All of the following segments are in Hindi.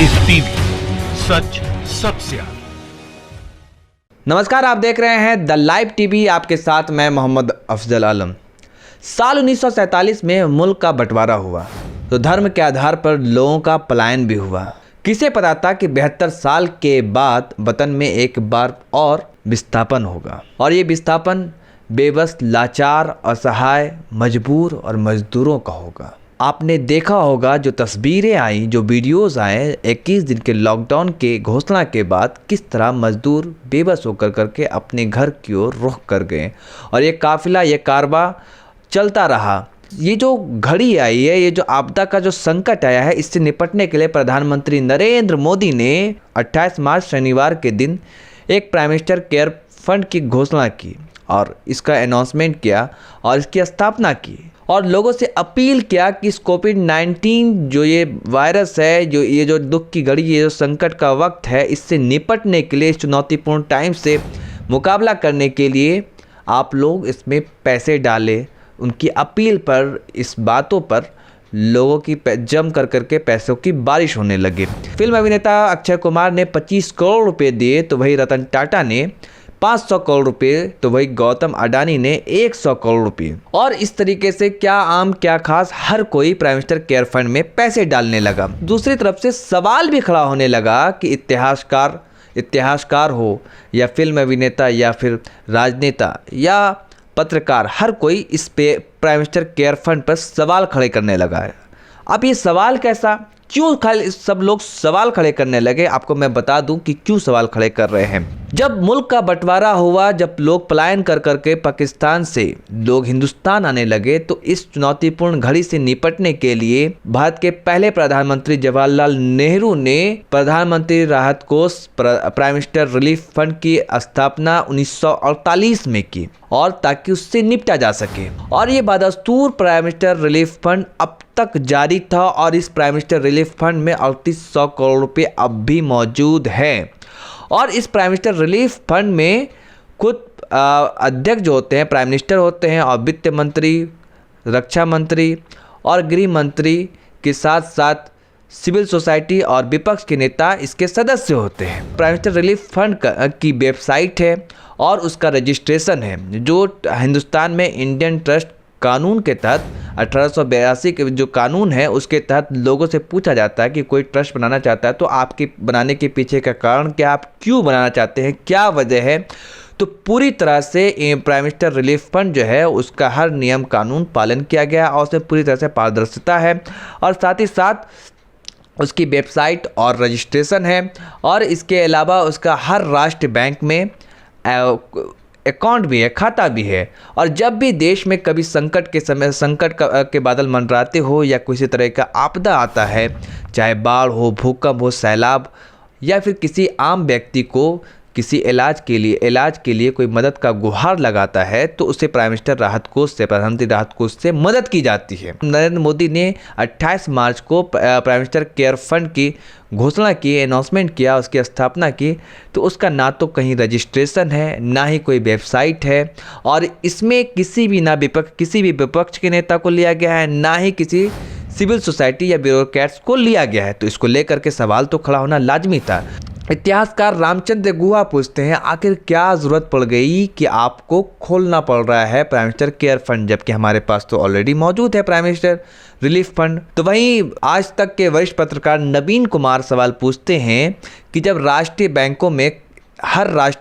लाइव टीवी, सच सबसे आगे। नमस्कार, आप देख रहे हैं द लाइव टीवी। आपके साथ मैं मोहम्मद अफजल आलम। साल 1947 में मुल्क का बंटवारा हुआ तो धर्म के आधार पर लोगों का पलायन भी हुआ। किसे पता था कि 72 साल के बाद वतन में एक बार और विस्थापन होगा, और ये विस्थापन बेबस, लाचार, असहाय, मजबूर और मजदूरों का होगा। आपने देखा होगा जो तस्वीरें आई, जो वीडियोस आए 21 दिन के लॉकडाउन के घोषणा के बाद, किस तरह मजदूर बेबस होकर करके अपने घर की ओर रुख कर गए और ये काफिला, ये कारवा चलता रहा। ये जो घड़ी आई है, ये जो आपदा का जो संकट आया है, इससे निपटने के लिए प्रधानमंत्री नरेंद्र मोदी ने 28 मार्च शनिवार के दिन एक प्राइम मिनिस्टर केयर फंड की घोषणा की और इसका अनाउंसमेंट किया और इसकी स्थापना की और लोगों से अपील किया कि इस कोविड-19 जो ये वायरस है, जो ये जो दुख की घड़ी, ये जो संकट का वक्त है, इससे निपटने के लिए, इस चुनौतीपूर्ण टाइम से मुकाबला करने के लिए आप लोग इसमें पैसे डालें। उनकी अपील पर, इस बातों पर लोगों की जम कर करके पैसों की बारिश होने लगी। फिल्म अभिनेता अक्षय कुमार ने 25 करोड़ रुपए दिए तो वही रतन टाटा ने 500 करोड़ रुपए, तो वही गौतम अडानी ने 100 करोड़ रुपए। और इस तरीके से क्या आम क्या खास, हर कोई प्राइम मिनिस्टर केयर फंड में पैसे डालने लगा। दूसरी तरफ से सवाल भी खड़ा होने लगा कि इतिहासकार हो या फिल्म अभिनेता या फिर राजनेता या पत्रकार, हर कोई इस पे प्राइम मिनिस्टर केयर फंड पर सवाल खड़े करने लगा है। अब ये सवाल कैसा, क्यों सब लोग सवाल खड़े करने लगे, आपको मैं बता दूं कि क्यों सवाल खड़े कर रहे हैं। जब मुल्क का बंटवारा हुआ, जब लोग पलायन कर करके पाकिस्तान से लोग हिंदुस्तान आने लगे, तो इस चुनौतीपूर्ण घड़ी से निपटने के लिए भारत के पहले प्रधानमंत्री जवाहरलाल नेहरू ने प्रधानमंत्री राहत कोष, प्राइम मिनिस्टर रिलीफ फंड की स्थापना 1948 में की, और ताकि उससे निपटा जा सके। और ये बदस्तूर प्राइम मिनिस्टर रिलीफ फंड अब तक जारी था और इस प्राइम मिनिस्टर रिलीफ फंड में 3800 करोड़ रुपए अब भी मौजूद हैं। और इस प्राइम मिनिस्टर रिलीफ फंड में खुद अध्यक्ष जो होते हैं प्राइम मिनिस्टर होते हैं, और वित्त मंत्री, रक्षा मंत्री और गृह मंत्री के साथ साथ सिविल सोसाइटी और विपक्ष के नेता इसके सदस्य होते हैं। प्राइम मिनिस्टर रिलीफ फंड की वेबसाइट है और उसका रजिस्ट्रेशन है, जो हिंदुस्तान में इंडियन ट्रस्ट कानून के तहत 1882 के जो कानून है उसके तहत लोगों से पूछा जाता है कि कोई ट्रस्ट बनाना चाहता है तो आपके बनाने के पीछे का कारण क्या, आप क्यों बनाना चाहते हैं, क्या वजह है। तो पूरी तरह से प्राइम मिनिस्टर रिलीफ फंड जो है उसका हर नियम कानून पालन किया गया और उसमें पूरी तरह से पारदर्शिता है, और साथ ही साथ उसकी वेबसाइट और रजिस्ट्रेशन है। और इसके अलावा उसका हर राष्ट्रीय बैंक में अकाउंट भी है, खाता भी है। और जब भी देश में कभी संकट के समय के बादल मंडराते हो या किसी तरह का आपदा आता है, चाहे बाढ़ हो, भूकंप हो, सैलाब, या फिर किसी आम व्यक्ति को किसी इलाज के लिए कोई मदद का गुहार लगाता है, तो उसे प्राइम मिनिस्टर राहत कोष से, प्रधानमंत्री राहत कोष से मदद की जाती है। नरेंद्र मोदी ने 28 मार्च को प्राइम मिनिस्टर केयर फंड की घोषणा की, अनाउंसमेंट किया, उसकी स्थापना की, तो उसका ना तो कहीं रजिस्ट्रेशन है, ना ही कोई वेबसाइट है, और इसमें किसी भी विपक्ष के नेता को लिया गया है, ना ही किसी सिविल सोसाइटी या ब्यूरोक्रेट्स को लिया गया है। तो इसको लेकर के सवाल तो खड़ा होना लाजमी था। इतिहासकार रामचंद्र गुहा पूछते हैं, आखिर क्या ज़रूरत पड़ गई कि आपको खोलना पड़ रहा है प्राइम मिनिस्टर केयर फंड, जबकि हमारे पास तो ऑलरेडी मौजूद है प्राइम मिनिस्टर रिलीफ फंड। तो वहीं आज तक के वरिष्ठ पत्रकार नवीन कुमार सवाल पूछते हैं कि जब हर राष्ट्रीय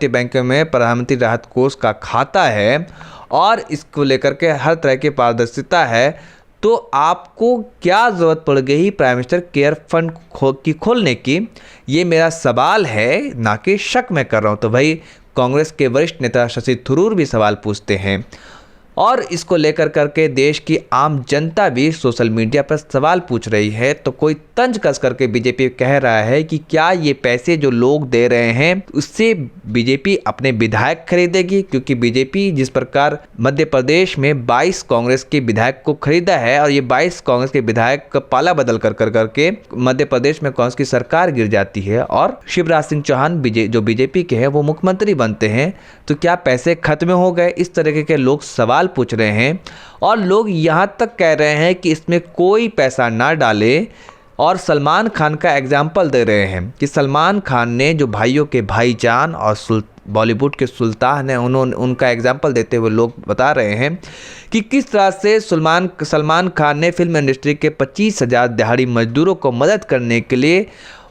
बैंकों में प्रधानमंत्री राहत कोष का खाता है और इसको लेकर के हर तरह की पारदर्शिता है, तो आपको क्या ज़रूरत पड़ गई प्राइम मिनिस्टर केयर फंड की खोलने की। ये मेरा सवाल है, ना कि शक मैं कर रहा हूँ। तो भाई कांग्रेस के वरिष्ठ नेता शशि थरूर भी सवाल पूछते हैं, और इसको लेकर करके देश की आम जनता भी सोशल मीडिया पर सवाल पूछ रही है। तो कोई तंज कस करके बीजेपी कह रहा है कि क्या ये पैसे जो लोग दे रहे हैं उससे बीजेपी अपने विधायक खरीदेगी, क्योंकि बीजेपी जिस प्रकार मध्य प्रदेश में 22 कांग्रेस के विधायक को खरीदा है, और ये 22 कांग्रेस के विधायक का पाला बदल कर करके मध्य प्रदेश में कांग्रेस की सरकार गिर जाती है और शिवराज सिंह चौहान जो बीजेपी के हैं वो मुख्यमंत्री बनते हैं, तो क्या पैसे खत्म हो गए। इस तरीके के लोग सवाल पूछ रहे हैं, और लोग यहाँ तक कह रहे हैं कि इसमें कोई पैसा ना डाले, और सलमान खान का एग्जाम्पल दे रहे हैं कि सलमान खान ने जो भाइयों के भाईजान और बॉलीवुड के सुल्तान हैं, उन्होंने उनका एग्जाम्पल देते हुए लोग बता रहे हैं कि किस तरह से सलमान खान ने फिल्म इंडस्ट्री के 25,000 दिहाड़ी मजदूरों को मदद करने के लिए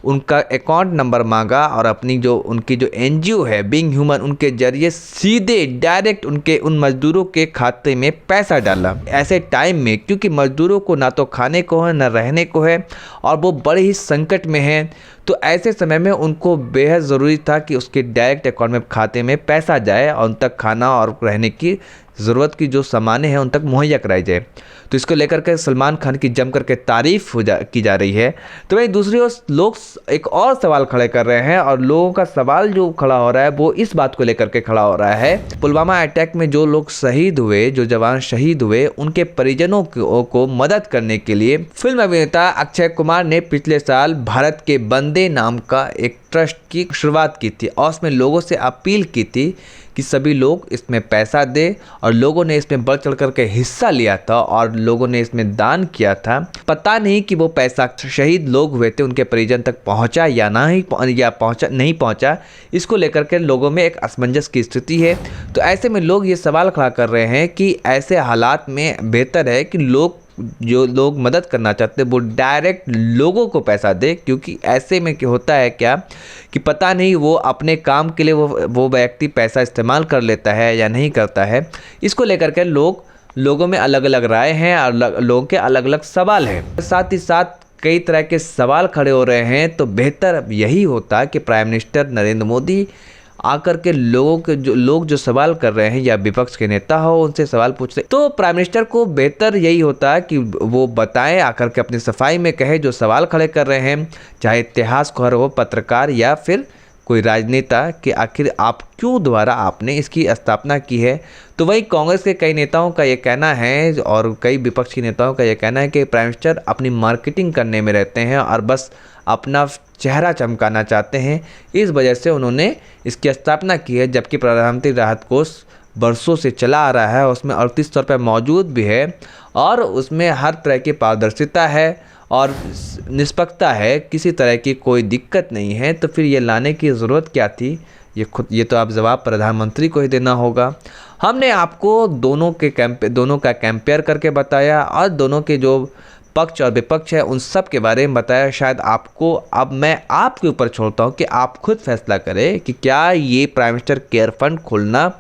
उनका अकाउंट नंबर मांगा और अपनी जो उनकी जो एनजीओ है बीइंग ह्यूमन, उनके जरिए सीधे डायरेक्ट उन मजदूरों के खाते में पैसा डाला ऐसे टाइम में, क्योंकि मजदूरों को ना तो खाने को है ना रहने को है और वो बड़े ही संकट में हैं। तो ऐसे समय में उनको बेहद ज़रूरी था कि उसके डायरेक्ट अकाउंट में खाते में पैसा जाए और उन तक खाना और रहने की ज़रूरत की जो सामान हैं उन तक मुहैया कराई जाए। तो इसको लेकर के सलमान खान की जम करके तारीफ की जा रही है। तो वहीं दूसरी ओर लोग एक और सवाल खड़े कर रहे हैं और लोगों का सवाल जो खड़ा हो रहा है वो इस बात को लेकर के खड़ा हो रहा है, पुलवामा अटैक में जो लोग शहीद हुए, जो जवान शहीद हुए, उनके परिजनों को मदद करने के लिए फिल्म अभिनेता अक्षय कुमार ने पिछले साल भारत के बंदे नाम का एक ट्रस्ट की शुरुआत की थी और उसमें लोगों से अपील की थी कि सभी लोग इसमें पैसा दे, और लोगों ने इसमें बढ़ चढ़ करके हिस्सा लिया था और लोगों ने इसमें दान किया था। पता नहीं कि वो पैसा शहीद लोग हुए थे उनके परिजन तक पहुंचा या नहीं पहुंचा, इसको लेकर के लोगों में एक असमंजस की स्थिति है। तो ऐसे में लोग ये सवाल खड़ा कर रहे हैं कि ऐसे हालात में बेहतर है कि जो लोग मदद करना चाहते हैं वो डायरेक्ट लोगों को पैसा दे, क्योंकि ऐसे में क्या होता है कि पता नहीं वो अपने काम के लिए वो व्यक्ति पैसा इस्तेमाल कर लेता है या नहीं करता है। इसको लेकर के लोगों में अलग अलग राय हैं और लोगों के अलग अलग सवाल हैं। साथ ही साथ कई तरह के सवाल खड़े हो रहे हैं। तो बेहतर यही होता कि प्राइम मिनिस्टर नरेंद्र मोदी आकर के लोग जो सवाल कर रहे हैं या विपक्ष के नेता हो उनसे सवाल पूछते, तो प्राइम मिनिस्टर को बेहतर यही होता है कि वो बताएं, आकर के अपनी सफाई में कहे जो सवाल खड़े कर रहे हैं, चाहे इतिहासकार हो, पत्रकार या फिर कोई राजनेता, कि आखिर आप क्यों दोबारा आपने इसकी स्थापना की है। तो वही कांग्रेस के कई नेताओं का ये कहना है और कई विपक्षी नेताओं का ये कहना है कि प्राइम मिनिस्टर अपनी मार्केटिंग करने में रहते हैं और बस अपना चेहरा चमकाना चाहते हैं, इस वजह से उन्होंने इसकी स्थापना की है। जबकि प्रधानमंत्री राहत कोष बरसों से चला आ रहा है, उसमें 3800 रुपये मौजूद भी है और उसमें हर तरह की पारदर्शिता है और निष्पक्षता है, किसी तरह की कोई दिक्कत नहीं है। तो फिर ये लाने की ज़रूरत क्या थी? ये तो आप जवाब प्रधानमंत्री को ही देना होगा। हमने आपको दोनों का कंपेयर करके बताया और दोनों के जो पक्ष और विपक्ष है उन सब के बारे में बताया। शायद आपको, अब मैं आपके ऊपर छोड़ता हूँ कि आप खुद फैसला करें कि क्या ये प्राइम मिनिस्टर केयर फंड खोलना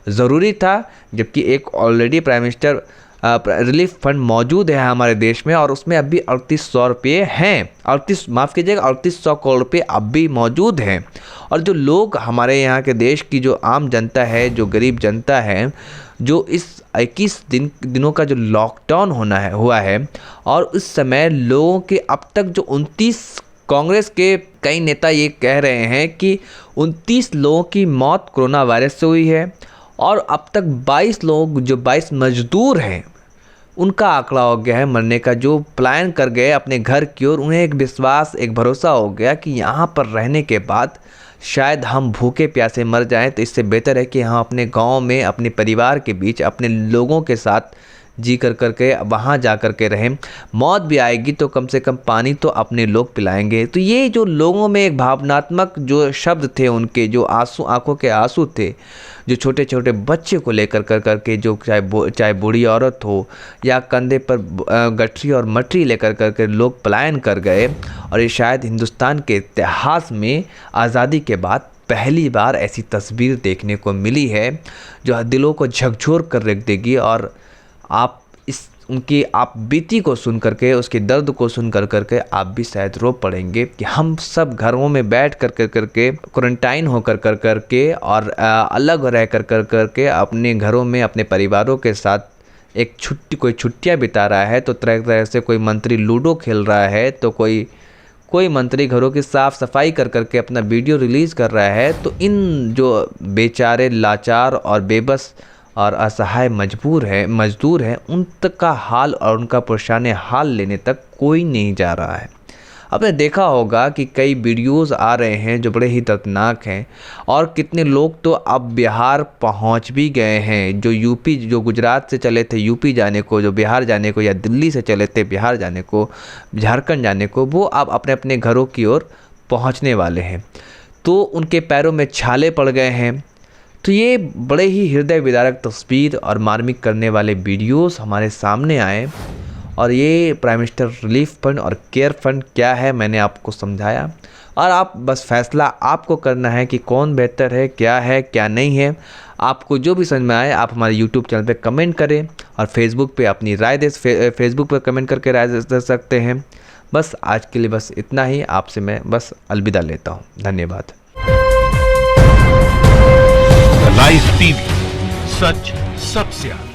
ज़रूरी था, जबकि एक already prime minister relief fund मौजूद है हमारे देश में और उसमें अभी 3800 रुपये हैं, 3800 करोड़ रुपये अब भी मौजूद हैं। और जो लोग हमारे यहाँ के देश की जो आम जनता है, जो गरीब जनता है, जो इस 21 दिनों का जो लॉकडाउन हुआ है और उस समय लोगों के अब तक जो 29, कांग्रेस के कई नेता ये कह रहे हैं कि 29 लोगों की मौत कोरोना वायरस से हुई है और अब तक 22 मजदूर हैं उनका आंकड़ा हो गया है मरने का, जो पलायन कर गए अपने घर की ओर। उन्हें एक विश्वास, एक भरोसा हो गया कि यहाँ पर रहने के बाद शायद हम भूखे प्यासे मर जाएं, तो इससे बेहतर है कि हम अपने गांव में, अपने परिवार के बीच, अपने लोगों के साथ जी करके वहाँ जा कर के रहें। मौत भी आएगी तो कम से कम पानी तो अपने लोग पिलाएंगे। तो ये जो लोगों में एक भावनात्मक जो शब्द थे, उनके जो आंसू, आंखों के आंसू थे, जो छोटे छोटे बच्चे को लेकर करके, जो चाहे बूढ़ी औरत हो या कंधे पर गठरी और मटरी लेकर करके लोग पलायन कर गए। और ये शायद हिंदुस्तान के इतिहास में आज़ादी के बाद पहली बार ऐसी तस्वीर देखने को मिली है जो दिलों को झकझोर कर रख देगी। और आप उनकी आप बीती को सुन करके, उसके दर्द को सुन करके आप भी शायद रो पड़ेंगे कि हम सब घरों में बैठ करके क्वारंटाइन होकर करके और अलग रह करके अपने घरों में अपने परिवारों के साथ एक कोई छुट्टियां बिता रहा है, तो तरह तरह से कोई मंत्री लूडो खेल रहा है, तो कोई मंत्री घरों की साफ़ सफाई करके अपना वीडियो रिलीज़ कर रहा है। तो इन जो बेचारे लाचार और बेबस और असहाय मजदूर हैं उन तक का हाल और उनका परेशान हाल लेने तक कोई नहीं जा रहा है। आपने देखा होगा कि कई वीडियोस आ रहे हैं जो बड़े ही दर्दनाक हैं, और कितने लोग तो अब बिहार पहुंच भी गए हैं, जो गुजरात से चले थे यूपी जाने को, जो बिहार जाने को, या दिल्ली से चले थे बिहार जाने को, झारखंड जाने को, वो अब अपने अपने घरों की ओर पहुंचने वाले हैं। तो उनके पैरों में छाले पड़ गए हैं। तो ये बड़े ही हृदय विदारक तस्वीर और मार्मिक करने वाले वीडियोस हमारे सामने आए, और ये प्राइम मिनिस्टर रिलीफ फंड और केयर फंड क्या है मैंने आपको समझाया, और आप बस फैसला आपको करना है कि कौन बेहतर है क्या नहीं है। आपको जो भी समझ में आए आप हमारे यूट्यूब चैनल पे कमेंट करें, और फेसबुक पे अपनी राय फेसबुक पे कमेंट करके राय दे सकते हैं। बस आज के लिए बस इतना ही, आपसे मैं बस अलविदा लेता हूँ। धन्यवाद। लाइव टीवी, सच सबसे आगे।